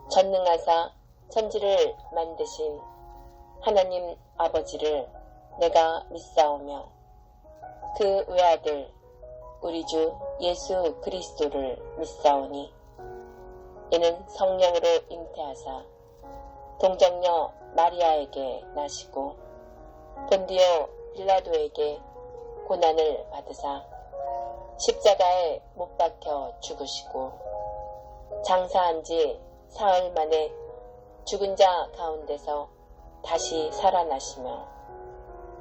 전능하사 천지를 만드신 하나님 아버지를 내가 믿사오며 그 외아들 우리 주 예수 그리스도를 믿사오니 이는 성령으로 잉태하사 동정녀 마리아에게 나시고 본디오 빌라도에게 고난을 받으사 십자가에 못 박혀 죽으시고 장사한 지 사흘 만에 죽은 자 가운데서 다시 살아나시며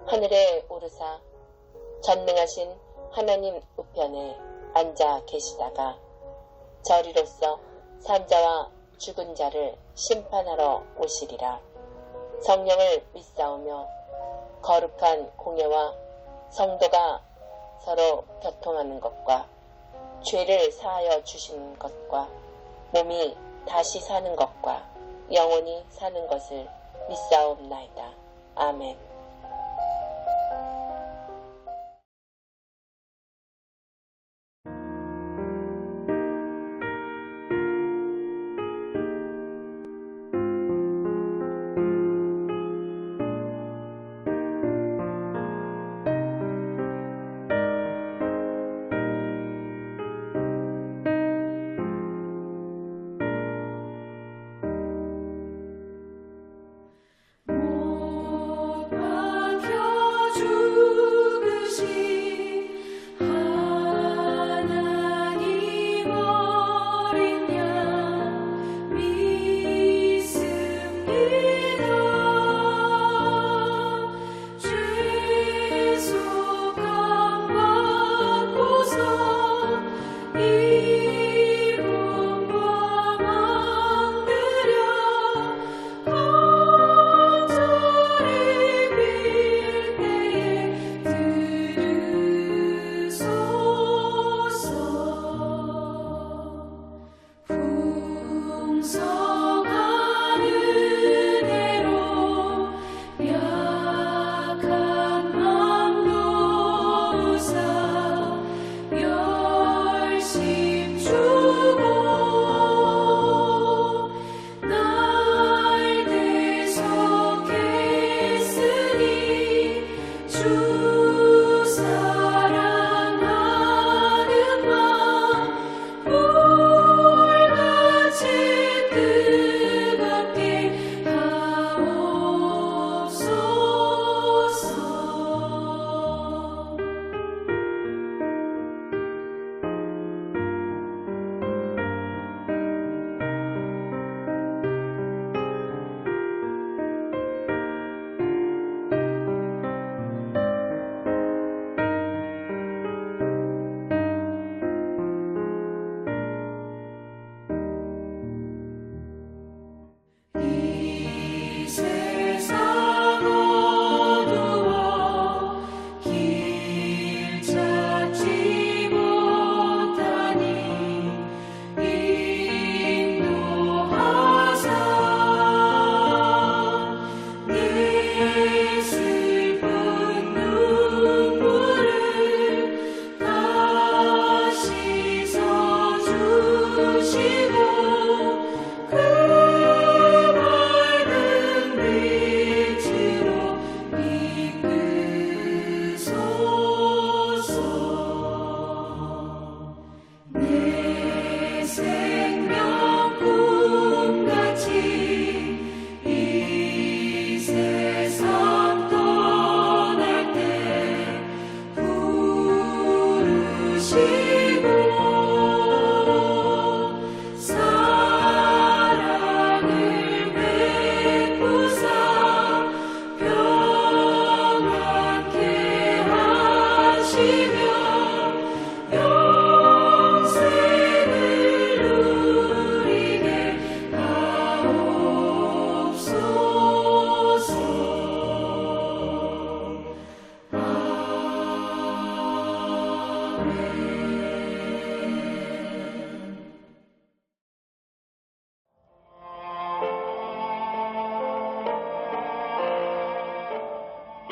하늘에 오르사 전능하신 하나님 우편에 앉아 계시다가 저리로서 산자와 죽은 자를 심판하러 오시리라. 성령을 믿사오며 거룩한 공예와 성도가 서로 교통하는 것과 죄를 사하여 주시는 것과 몸이 다시 사는 것과 영원히 사는 것을 믿사옵나이다. 아멘.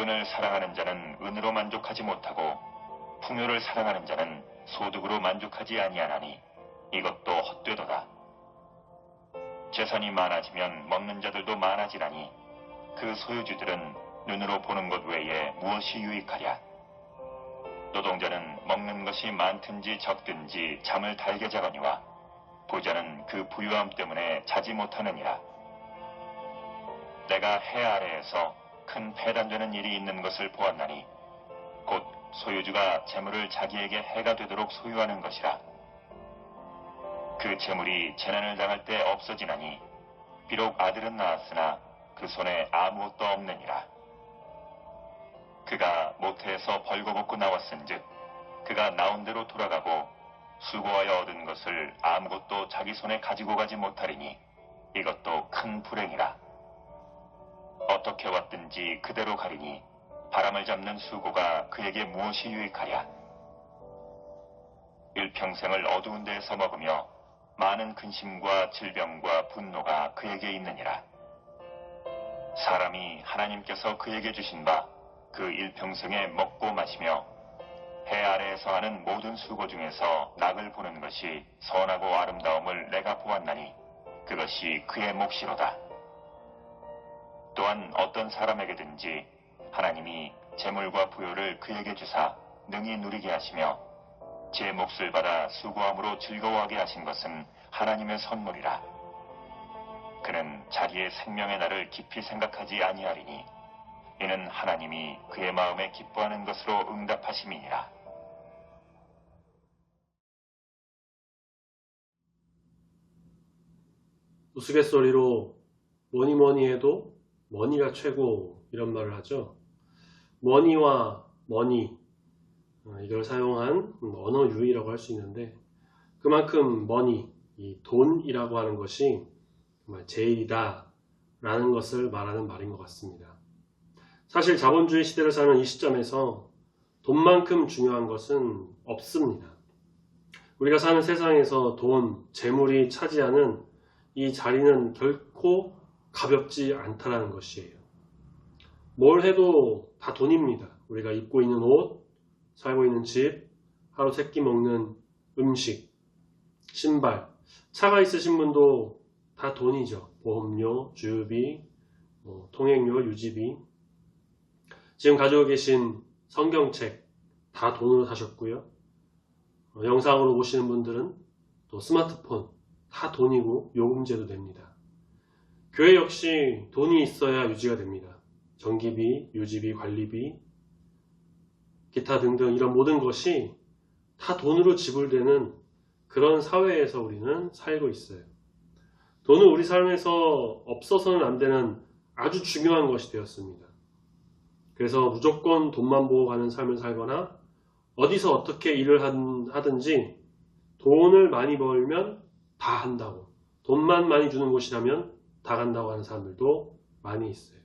은을 사랑하는 자는 은으로 만족하지 못하고 풍요를 사랑하는 자는 소득으로 만족하지 아니하나니 이것도 헛되도다. 재산이 많아지면 먹는 자들도 많아지라니 그 소유주들은 눈으로 보는 것 외에 무엇이 유익하랴. 노동자는 먹는 것이 많든지 적든지 잠을 달게 자거니와 부자는 그 부유함 때문에 자지 못하느니라. 내가 해 아래에서 큰 배단되는 일이 있는 것을 보았나니 곧 소유주가 재물을 자기에게 해가 되도록 소유하는 것이라. 그 재물이 재난을 당할 때 없어지나니 비록 아들은 낳았으나 그 손에 아무것도 없느니라. 그가 모태에서 벌거벗고 나왔은즉 그가 나온 대로 돌아가고 수고하여 얻은 것을 아무것도 자기 손에 가지고 가지 못하리니 이것도 큰 불행이라. 어떻게 왔든지 그대로 가리니 바람을 잡는 수고가 그에게 무엇이 유익하랴. 일평생을 어두운 데에서 먹으며 많은 근심과 질병과 분노가 그에게 있느니라. 사람이 하나님께서 그에게 주신 바 그 일평생에 먹고 마시며 해 아래에서 하는 모든 수고 중에서 낙을 보는 것이 선하고 아름다움을 내가 보았나니 그것이 그의 몫이로다. 또한 어떤 사람에게든지 하나님이 재물과 부요를 그에게 주사 능히 누리게 하시며 제 몫을 받아 수고함으로 즐거워하게 하신 것은 하나님의 선물이라. 그는 자기의 생명의 날을 깊이 생각하지 아니하리니 이는 하나님이 그의 마음에 기뻐하는 것으로 응답하심이니라. 우스갯소리로 뭐니 해도 머니가 최고 이런 말을 하죠. 머니와 머니 이걸 사용한 언어 유희라고 할 수 있는데 그만큼 머니, 이 돈이라고 하는 것이 정말 제일이다 라는 것을 말하는 말인 것 같습니다. 사실 자본주의 시대를 사는 이 시점에서 돈만큼 중요한 것은 없습니다. 우리가 사는 세상에서 돈, 재물이 차지하는 이 자리는 결코 가볍지 않다라는 것이에요. 뭘 해도 다 돈입니다. 우리가 입고 있는 옷, 살고 있는 집, 하루 세끼 먹는 음식, 신발, 차가 있으신 분도 다 돈이죠. 보험료, 주유비, 통행료, 유지비. 지금 가지고 계신 성경책 다 돈으로 사셨고요. 영상으로 보시는 분들은 또 스마트폰 다 돈이고 요금제도 됩니다. 교회 역시 돈이 있어야 유지가 됩니다. 전기비, 유지비, 관리비, 기타 등등 이런 모든 것이 다 돈으로 지불되는 그런 사회에서 우리는 살고 있어요. 돈은 우리 삶에서 없어서는 안 되는 아주 중요한 것이 되었습니다. 그래서 무조건 돈만 보고 가는 삶을 살거나 어디서 어떻게 일을 하든지 돈을 많이 벌면 다 한다고, 돈만 많이 주는 곳이라면 다 간다고 하는 사람들도 많이 있어요.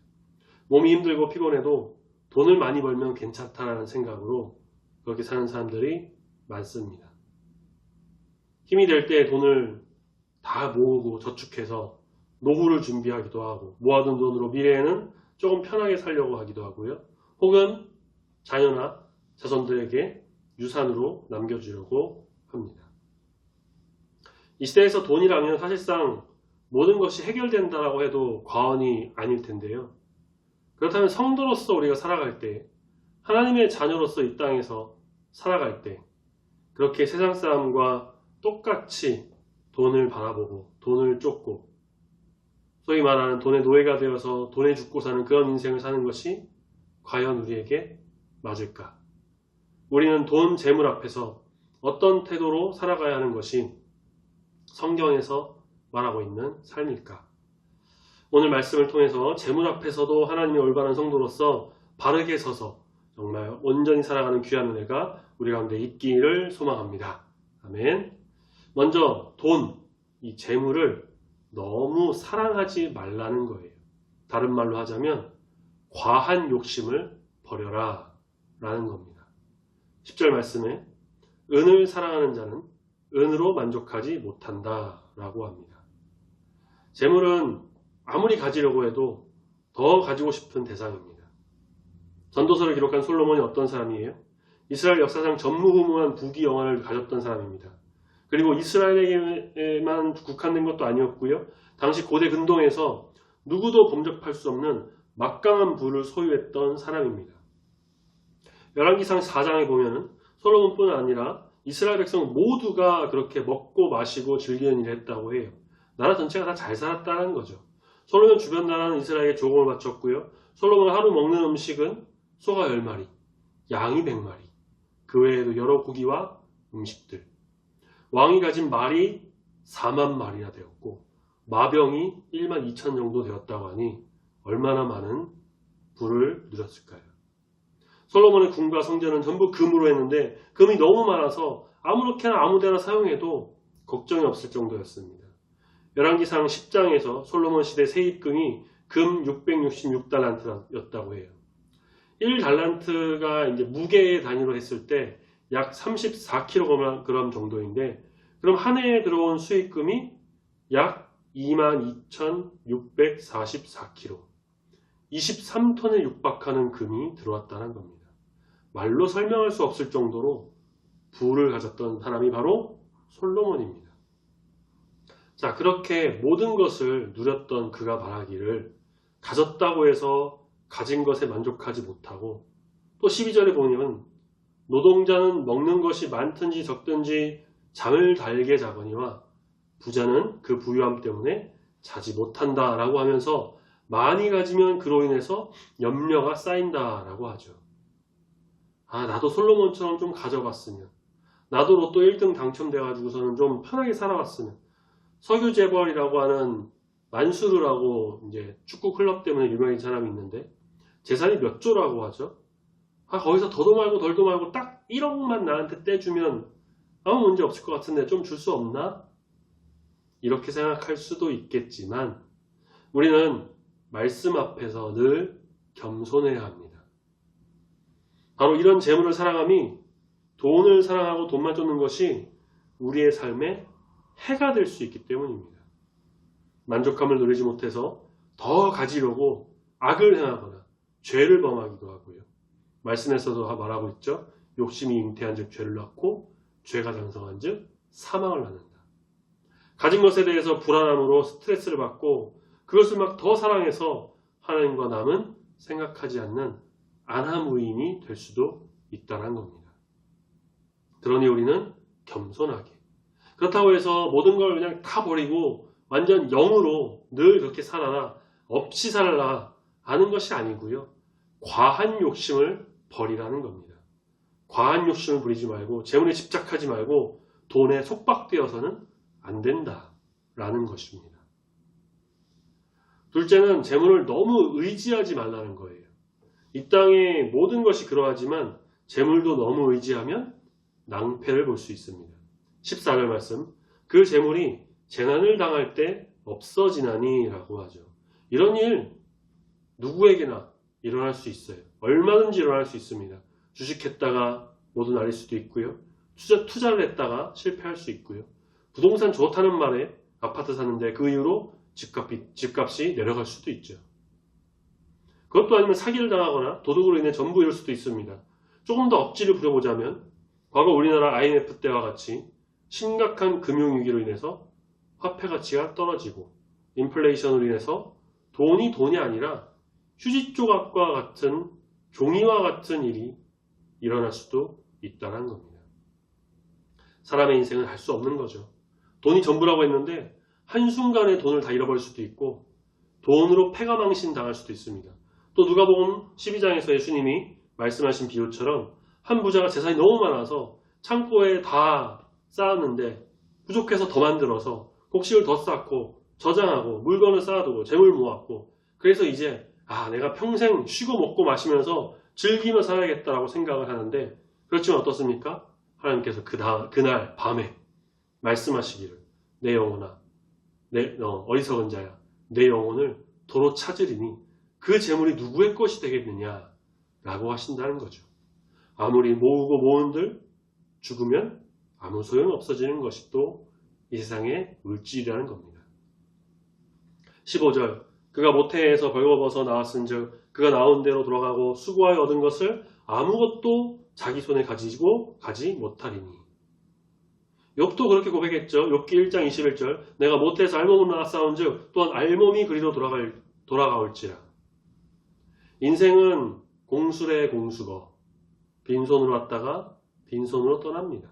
몸이 힘들고 피곤해도 돈을 많이 벌면 괜찮다라는 생각으로 그렇게 사는 사람들이 많습니다. 힘이 될 때 돈을 다 모으고 저축해서 노후를 준비하기도 하고 모아둔 돈으로 미래에는 조금 편하게 살려고 하기도 하고요. 혹은 자녀나 자손들에게 유산으로 남겨주려고 합니다. 이 시대에서 돈이라면 사실상 모든 것이 해결된다라고 해도 과언이 아닐 텐데요. 그렇다면 성도로서 우리가 살아갈 때, 하나님의 자녀로서 이 땅에서 살아갈 때 그렇게 세상 사람과 똑같이 돈을 바라보고 돈을 쫓고 소위 말하는 돈의 노예가 되어서 돈에 죽고 사는 그런 인생을 사는 것이 과연 우리에게 맞을까? 우리는 돈, 재물 앞에서 어떤 태도로 살아가야 하는 것이 성경에서 말하고 있는 삶일까? 오늘 말씀을 통해서 재물 앞에서도 하나님의 올바른 성도로서 바르게 서서 정말 온전히 살아가는 귀한 은혜가 우리 가운데 있기를 소망합니다. 아멘. 먼저 돈, 이 재물을 너무 사랑하지 말라는 거예요. 다른 말로 하자면 과한 욕심을 버려라 라는 겁니다. 10절 말씀에 은을 사랑하는 자는 은으로 만족하지 못한다 라고 합니다. 재물은 아무리 가지려고 해도 더 가지고 싶은 대상입니다. 전도서를 기록한 솔로몬이 어떤 사람이에요? 이스라엘 역사상 전무후무한 부귀 영화를 가졌던 사람입니다. 그리고 이스라엘에게만 국한된 것도 아니었고요. 당시 고대 근동에서 누구도 범접할 수 없는 막강한 부를 소유했던 사람입니다. 열왕기상 4장에 보면 솔로몬뿐 아니라 이스라엘 백성 모두가 그렇게 먹고 마시고 즐기는 일을 했다고 해요. 나라 전체가 다 잘 살았다는 거죠. 솔로몬 주변 나라는 이스라엘에게 조공을 바쳤고요. 솔로몬 하루 먹는 음식은 소가 10마리, 양이 100마리, 그 외에도 여러 고기와 음식들. 왕이 가진 말이 4만 마리나 되었고 마병이 1만 2천 정도 되었다고 하니 얼마나 많은 부를 누렸을까요? 솔로몬의 궁과 성전은 전부 금으로 했는데 금이 너무 많아서 아무렇게나 아무데나 사용해도 걱정이 없을 정도였습니다. 열왕기상 10장에서 솔로몬 시대 세입금이 금 666달란트였다고 해요. 1달란트가 이제 무게의 단위로 했을 때 약 34kg 정도인데 그럼 한 해에 들어온 수익금이 약 22,644kg 23톤에 육박하는 금이 들어왔다는 겁니다. 말로 설명할 수 없을 정도로 부를 가졌던 사람이 바로 솔로몬입니다. 자, 그렇게 모든 것을 누렸던 그가 말하기를 가졌다고 해서 가진 것에 만족하지 못하고 또 12절에 보면 노동자는 먹는 것이 많든지 적든지 잠을 달게 자거니와 부자는 그 부유함 때문에 자지 못한다 라고 하면서 많이 가지면 그로 인해서 염려가 쌓인다 라고 하죠. 나도 솔로몬처럼 좀 가져갔으면, 나도 로또 1등 당첨돼 가지고서는 좀 편하게 살아왔으면. 석유재벌이라고 하는 만수르라고 이제 축구 클럽 때문에 유명한 사람이 있는데 재산이 몇 조라고 하죠. 거기서 더도 말고 덜도 말고 딱 1억만 나한테 떼주면 아무 문제 없을 것 같은데 좀 줄 수 없나? 이렇게 생각할 수도 있겠지만 우리는 말씀 앞에서 늘 겸손해야 합니다. 바로 이런 재물을 사랑함이 돈을 사랑하고 돈만 쫓는 것이 우리의 삶에 해가 될 수 있기 때문입니다. 만족함을 누리지 못해서 더 가지려고 악을 행하거나 죄를 범하기도 하고요. 말씀에서도 말하고 있죠. 욕심이 잉태한 즉 죄를 낳고 죄가 장성한 즉 사망을 낳는다. 가진 것에 대해서 불안함으로 스트레스를 받고 그것을 막 더 사랑해서 하나님과 남은 생각하지 않는 안하무인이 될 수도 있다는 겁니다. 그러니 우리는 겸손하게, 그렇다고 해서 모든 걸 그냥 다 버리고 완전 0으로 늘 그렇게 살아라, 없이 살아라 하는 것이 아니고요. 과한 욕심을 버리라는 겁니다. 과한 욕심을 부리지 말고 재물에 집착하지 말고 돈에 속박되어서는 안 된다라는 것입니다. 둘째는 재물을 너무 의지하지 말라는 거예요. 이 땅의 모든 것이 그러하지만 재물도 너무 의지하면 낭패를 볼 수 있습니다. 14절 말씀, 그 재물이 재난을 당할 때 없어지나니 라고 하죠. 이런 일 누구에게나 일어날 수 있어요. 얼마든지 일어날 수 있습니다. 주식했다가 모두 날릴 수도 있고요. 투자를 했다가 실패할 수 있고요. 부동산 좋다는 말에 아파트 사는데 그 이후로 집값이 내려갈 수도 있죠. 그것도 아니면 사기를 당하거나 도둑으로 인해 전부 잃을 수도 있습니다. 조금 더 억지를 부려보자면 과거 우리나라 IMF 때와 같이 심각한 금융위기로 인해서 화폐 가치가 떨어지고 인플레이션으로 인해서 돈이 아니라 휴지 조각과 같은 종이와 같은 일이 일어날 수도 있다는 겁니다. 사람의 인생은 할 수 없는 거죠. 돈이 전부라고 했는데 한순간에 돈을 다 잃어버릴 수도 있고 돈으로 패가망신 당할 수도 있습니다. 또 누가복음 12장에서 예수님이 말씀하신 비유처럼 한 부자가 재산이 너무 많아서 창고에 다 쌓았는데 부족해서 더 만들어서 곡식을 더 쌓고 저장하고 물건을 쌓아두고 재물 모았고 그래서 이제 내가 평생 쉬고 먹고 마시면서 즐기며 살아야겠다라고 생각을 하는데 그렇지만 어떻습니까? 하나님께서 그날 밤에 말씀하시기를 내 영혼아 어리석은 자야 내 영혼을 도로 찾으리니 그 재물이 누구의 것이 되겠느냐 라고 하신다는 거죠. 아무리 모으고 모은들 죽으면 아무 소용 없어지는 것이 또 이 세상의 물질이라는 겁니다. 15절 그가 모태에서 벌거벗어 나왔은즉 그가 나온 대로 돌아가고 수고하여 얻은 것을 아무것도 자기 손에 가지고 가지 못하리니. 욥도 그렇게 고백했죠. 욥기 1장 21절 내가 모태에서 알몸으로 낳았사온즉 또한 알몸이 그리로 돌아가올지라. 인생은 공수래 공수거 빈손으로 왔다가 빈손으로 떠납니다.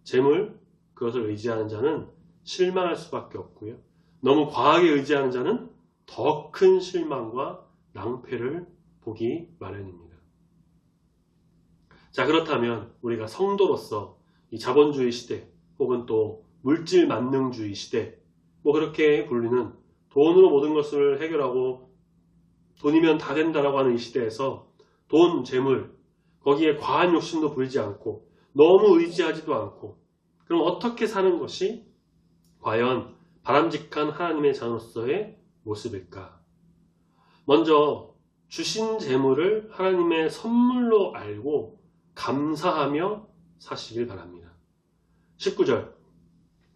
재물 그것을 의지하는 자는 실망할 수밖에 없고요. 너무 과하게 의지하는 자는 더 큰 실망과 낭패를 보기 마련입니다. 자, 그렇다면 우리가 성도로서 이 자본주의 시대 혹은 또 물질 만능주의 시대 그렇게 불리는 돈으로 모든 것을 해결하고 돈이면 다 된다라고 하는 이 시대에서 돈, 재물 거기에 과한 욕심도 부리지 않고 너무 의지하지도 않고 그럼 어떻게 사는 것이 과연 바람직한 하나님의 자녀로서의 모습일까? 먼저 주신 재물을 하나님의 선물로 알고 감사하며 사시길 바랍니다. 19절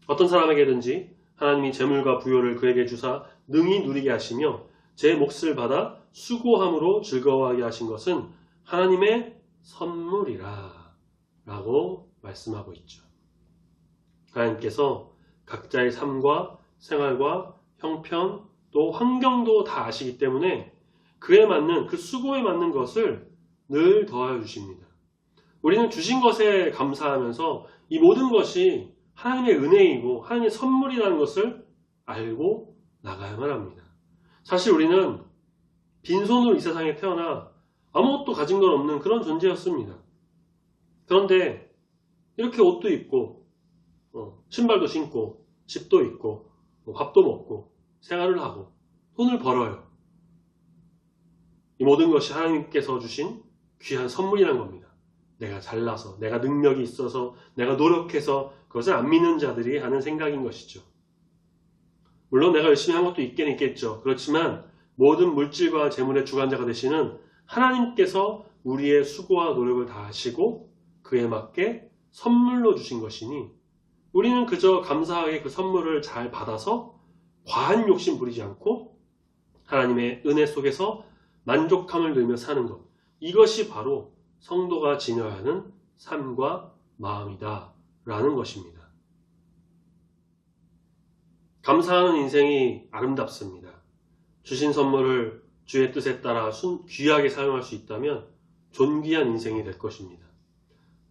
어떤 사람에게든지 하나님이 재물과 부요를 그에게 주사 능히 누리게 하시며 제 몫을 받아 수고함으로 즐거워하게 하신 것은 하나님의 선물이라 라고 말씀하고 있죠. 하나님께서 각자의 삶과 생활과 형편 또 환경도 다 아시기 때문에 그에 맞는 그 수고에 맞는 것을 늘 더하여 주십니다. 우리는 주신 것에 감사하면서 이 모든 것이 하나님의 은혜이고 하나님의 선물이라는 것을 알고 나가야만 합니다. 사실 우리는 빈손으로 이 세상에 태어나 아무것도 가진 건 없는 그런 존재였습니다. 그런데 이렇게 옷도 입고 신발도 신고 집도 있고 밥도 먹고 생활을 하고 돈을 벌어요. 이 모든 것이 하나님께서 주신 귀한 선물이라는 겁니다. 내가 잘나서 내가 능력이 있어서 내가 노력해서 그것을 안 믿는 자들이 하는 생각인 것이죠. 물론 내가 열심히 한 것도 있긴 있겠죠. 그렇지만 모든 물질과 재물의 주관자가 되시는 하나님께서 우리의 수고와 노력을 다하시고 그에 맞게 선물로 주신 것이니 우리는 그저 감사하게 그 선물을 잘 받아서 과한 욕심 부리지 않고 하나님의 은혜 속에서 만족함을 누리며 사는 것, 이것이 바로 성도가 지녀야 하는 삶과 마음이다 라는 것입니다. 감사하는 인생이 아름답습니다. 주신 선물을 주의 뜻에 따라 귀하게 사용할 수 있다면 존귀한 인생이 될 것입니다.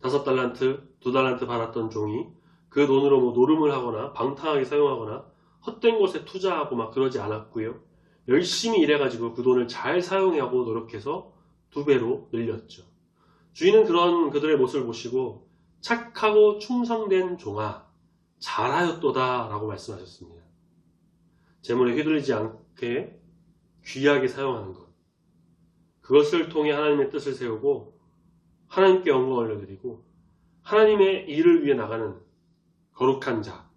5달란트, 2달란트 받았던 종이 그 돈으로 노름을 하거나 방탕하게 사용하거나 헛된 곳에 투자하고 그러지 않았고요. 열심히 일해가지고 그 돈을 잘 사용하고 노력해서 2배로 늘렸죠. 주인은 그런 그들의 모습을 보시고 착하고 충성된 종아 잘하였도다 라고 말씀하셨습니다. 재물에 휘둘리지 않게 귀하게 사용하는 것, 그것을 통해 하나님의 뜻을 세우고 하나님께 영광을 올려드리고 하나님의 일을 위해 나가는 거룩한 자,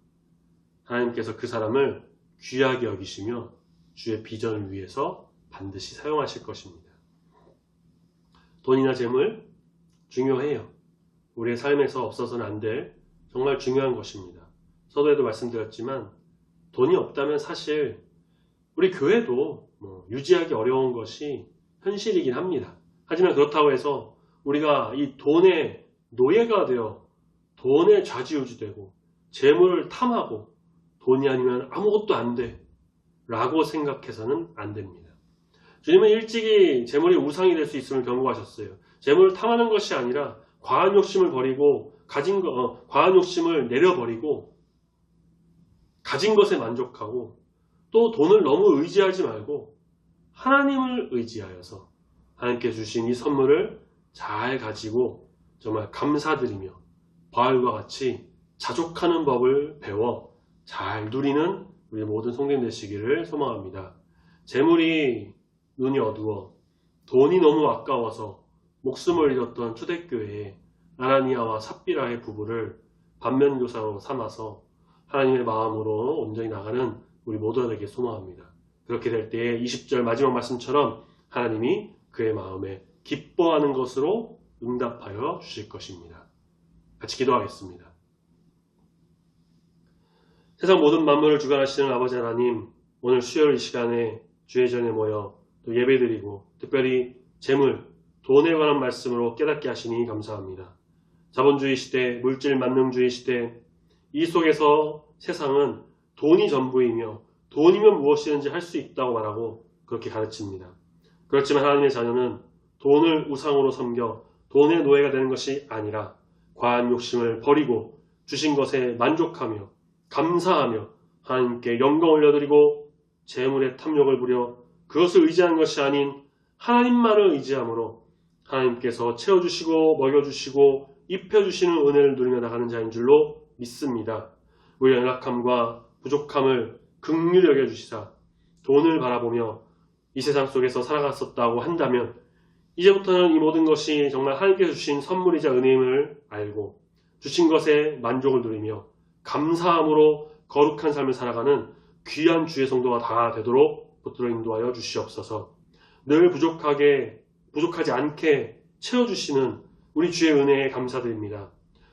하나님께서 그 사람을 귀하게 여기시며 주의 비전을 위해서 반드시 사용하실 것입니다. 돈이나 재물 중요해요. 우리의 삶에서 없어서는 안 될 정말 중요한 것입니다. 서두에도 말씀드렸지만 돈이 없다면 사실 우리 교회도 유지하기 어려운 것이 현실이긴 합니다. 하지만 그렇다고 해서 우리가 이 돈의 노예가 되어 돈에 좌지우지되고 재물을 탐하고 돈이 아니면 아무것도 안 돼 라고 생각해서는 안 됩니다. 주님은 일찍이 재물이 우상이 될 수 있음을 경고하셨어요. 재물을 탐하는 것이 아니라 과한 욕심을 버리고 과한 욕심을 내려버리고 가진 것에 만족하고 또 돈을 너무 의지하지 말고 하나님을 의지하여서 하나님께 주신 이 선물을 잘 가지고 정말 감사드리며 바울과 같이 자족하는 법을 배워 잘 누리는 우리 모든 성도님 되시기를 소망합니다. 재물이 눈이 어두워 돈이 너무 아까워서 목숨을 잃었던 초대교회에 아나니아와 삽비라의 부부를 반면교사로 삼아서 하나님의 마음으로 온전히 나가는 우리 모두가 되길 소망합니다. 그렇게 될 때에 20절 마지막 말씀처럼 하나님이 그의 마음에 기뻐하는 것으로 응답하여 주실 것입니다. 같이 기도하겠습니다. 세상 모든 만물을 주관하시는 아버지 하나님, 오늘 수요일 이 시간에 주의 전에 모여 또 예배드리고 특별히 재물, 돈에 관한 말씀으로 깨닫게 하시니 감사합니다. 자본주의 시대, 물질 만능주의 시대, 이 속에서 세상은 돈이 전부이며 돈이면 무엇이든지 할 수 있다고 말하고 그렇게 가르칩니다. 그렇지만 하나님의 자녀는 돈을 우상으로 섬겨 돈의 노예가 되는 것이 아니라 과한 욕심을 버리고 주신 것에 만족하며 감사하며 하나님께 영광 올려드리고 재물의 탐욕을 부려 그것을 의지하는 것이 아닌 하나님만을 의지함으로 하나님께서 채워주시고 먹여주시고 입혀주시는 은혜를 누리며 나가는 자인 줄로 믿습니다. 우리의 연약함과 부족함을 긍휼히 여겨주시사 돈을 바라보며 이 세상 속에서 살아갔었다고 한다면 이제부터는 이 모든 것이 정말 하나님께서 주신 선물이자 은혜임을 알고 주신 것에 만족을 누리며 감사함으로 거룩한 삶을 살아가는 귀한 주의 성도가 다 되도록 붙들어 인도하여 주시옵소서. 늘 부족하지 않게 채워주시는 우리 주의 은혜에 감사드립니다.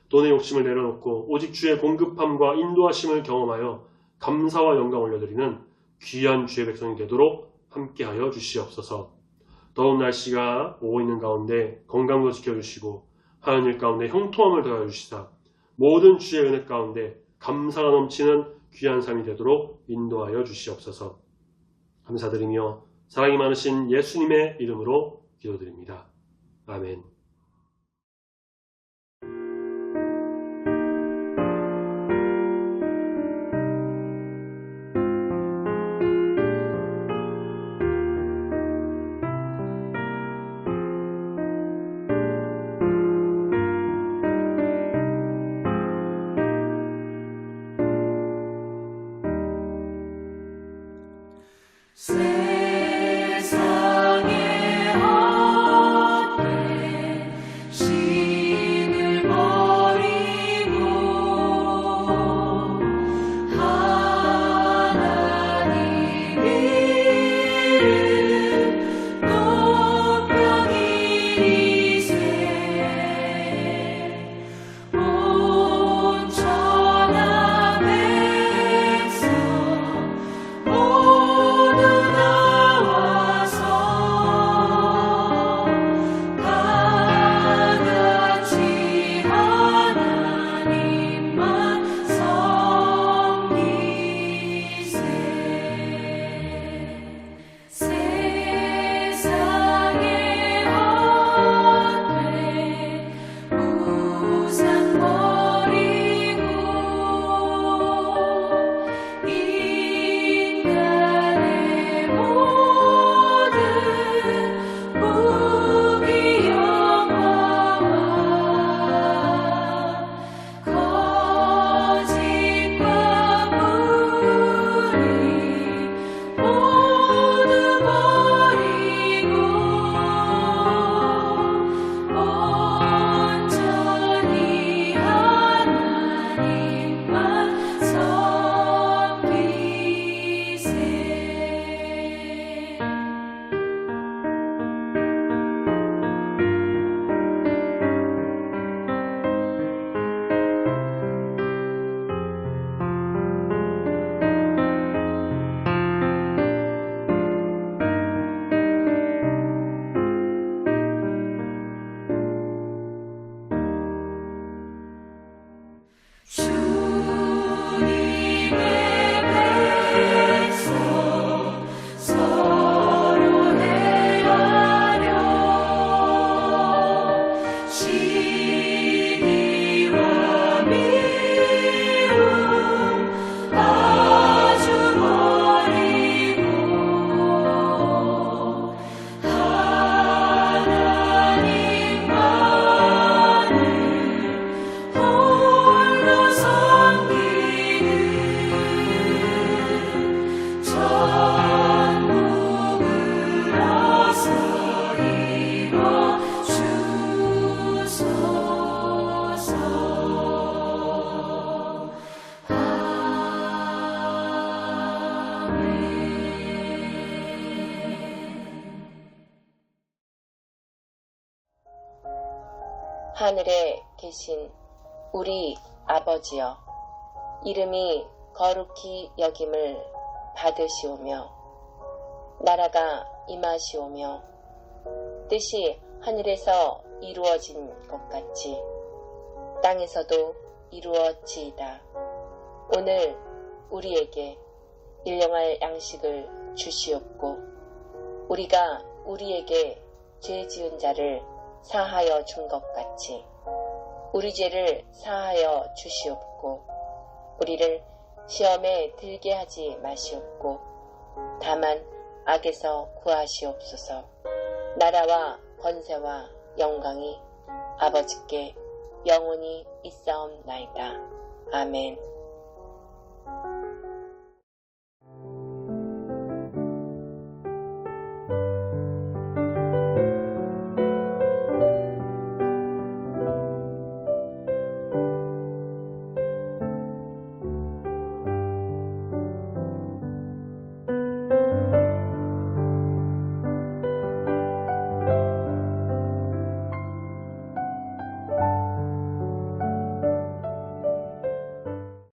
돈의 욕심을 내려놓고 오직 주의 공급함과 인도하심을 경험하여 감사와 영광 올려드리는 귀한 주의 백성이 되도록 함께하여 주시옵소서. 더운 날씨가 오고 있는 가운데 건강도 지켜주시고 하는 일 가운데 형통함을 더하여 주시사 모든 주의 은혜 가운데 감사가 넘치는 귀한 삶이 되도록 인도하여 주시옵소서. 감사드리며 사랑이 많으신 예수님의 이름으로 기도드립니다. 아멘. 세상의 헛된 신을 버리고 하나님 이름 높여 기리세 온 천하 백성 모두 나와서 다 같이 하나님만 섬기세. 세상의 헛된 우상 버리고 인간의 모든 무기 영화와 거짓과 불의 모두 버리고 온전히 하나님만 섬기세. 주님의 백성 서로 행하려 시기와 미움 아주 버리고 하나님만을 홀로 섬기는 천국을 어서 이뤄 주소서. 하늘에 계신 우리 아버지여, 이름이 거룩히 여김을 받으시오며 나라가 임하시오며 뜻이 하늘에서 이루어진 것 같이 땅에서도 이루어지이다. 오늘 우리에게 일용할 양식을 주시옵고 우리가 우리에게 죄 지은 자를 사하여 준 것 같이 우리 죄를 사하여 주시옵고 우리를 시험에 들게 하지 마시옵고 다만 악에서 구하시옵소서. 나라와 권세와 영광이 아버지께 영원히 있사옵나이다. 아멘.